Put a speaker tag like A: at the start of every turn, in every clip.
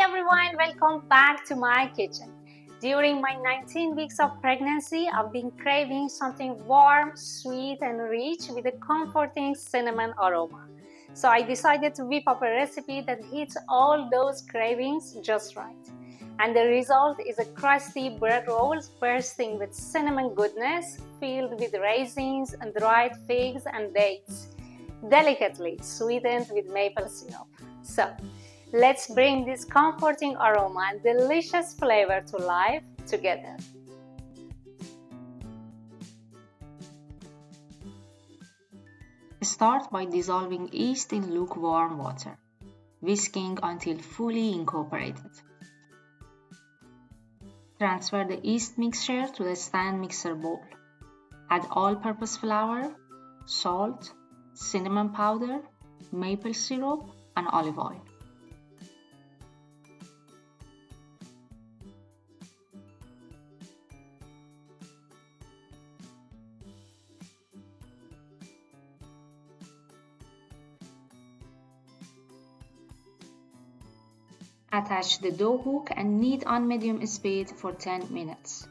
A: everyone, welcome back to my kitchen. During my 19 weeks of pregnancy, I've been craving something warm, sweet, and rich with a comforting cinnamon aroma. So I decided to whip up a recipe that hits all those cravings just right. And the result is a crusty bread roll bursting with cinnamon goodness, filled with raisins and dried figs and dates, delicately sweetened with maple syrup. So, let's bring this comforting aroma and delicious flavor to life together.
B: Start by dissolving yeast in lukewarm water, whisking until fully incorporated. Transfer the yeast mixture to the stand mixer bowl. Add all-purpose flour, salt, cinnamon powder, maple syrup, and olive oil. Attach the dough hook and knead on medium speed for 10 minutes.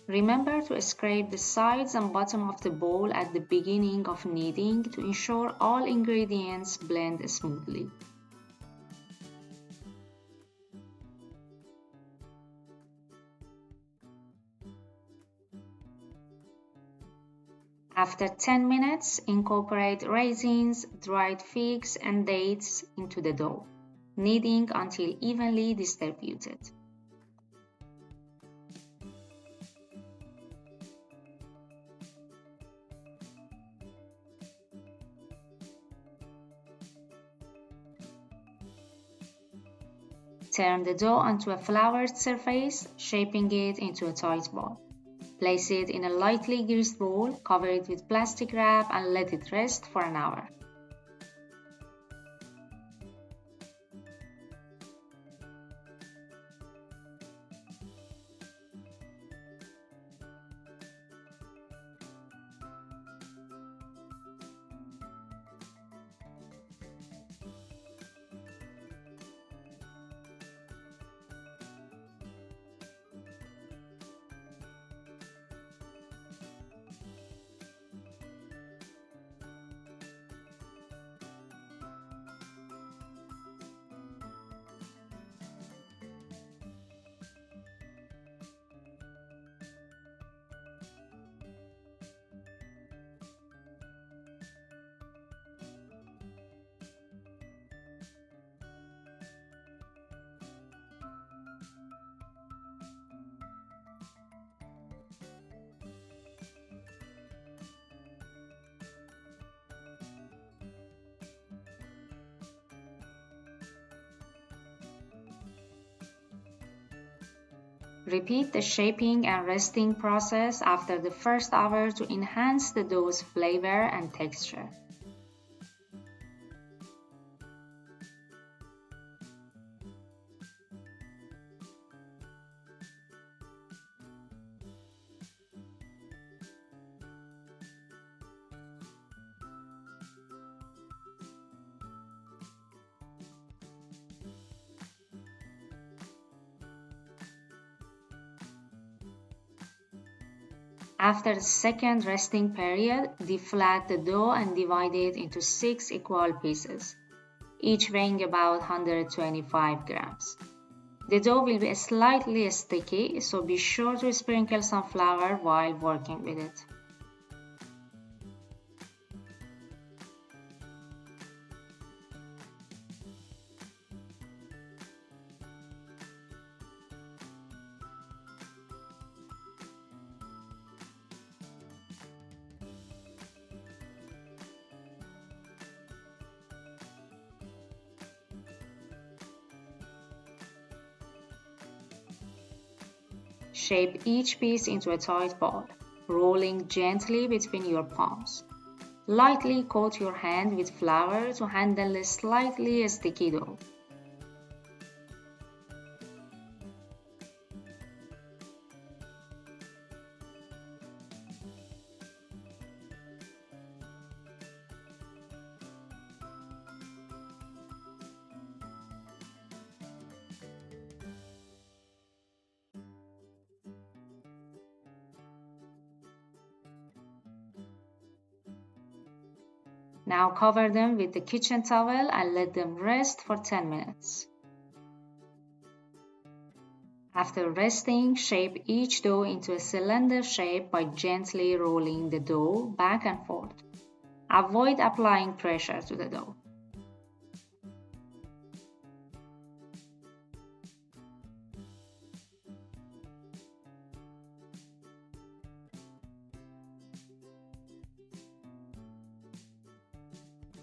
B: Remember to scrape the sides and bottom of the bowl at the beginning of kneading to ensure all ingredients blend smoothly. After 10 minutes, incorporate raisins, dried figs, and dates into the dough, kneading until evenly distributed. Turn the dough onto a floured surface, shaping it into a tight ball. Place it in a lightly greased bowl, cover it with plastic wrap, and let it rest for an hour. Repeat the shaping and resting process after the first hour to enhance the dough's flavor and texture. After the second resting period, deflate the dough and divide it into 6 equal pieces, each weighing about 125 grams. The dough will be slightly sticky, so be sure to sprinkle some flour while working with it. Shape each piece into a tight ball, rolling gently between your palms. Lightly coat your hand with flour to handle a slightly sticky dough. Now cover them with the kitchen towel and let them rest for 10 minutes. After resting, shape each dough into a cylinder shape by gently rolling the dough back and forth. Avoid applying pressure to the dough.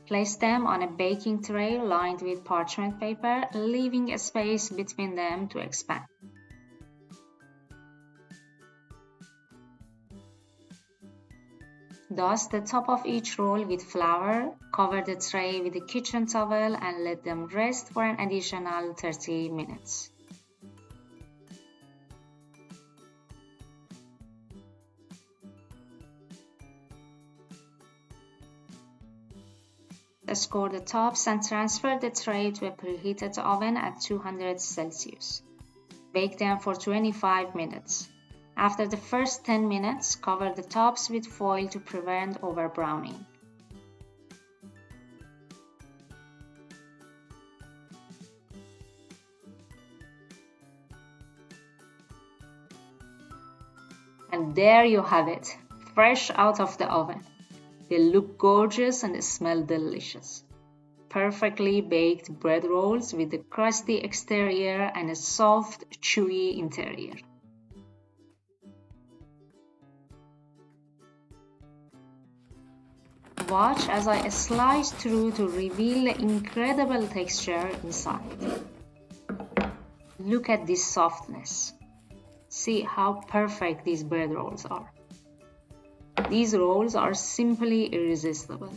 B: Place them on a baking tray lined with parchment paper, leaving a space between them to expand. Dust the top of each roll with flour, cover the tray with a kitchen towel and let them rest for an additional 30 minutes. Score the tops and transfer the tray to a preheated oven at 200 Celsius. Bake them for 25 minutes. After the first 10 minutes, cover the tops with foil to prevent overbrowning. And there you have it, fresh out of the oven. They look gorgeous and smell delicious. Perfectly baked bread rolls with a crusty exterior and a soft, chewy interior. Watch as I slice through to reveal the incredible texture inside. Look at this softness. See how perfect these bread rolls are. These rolls are simply irresistible.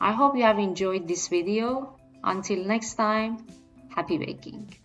B: I hope you have enjoyed this video. Until next time, happy baking!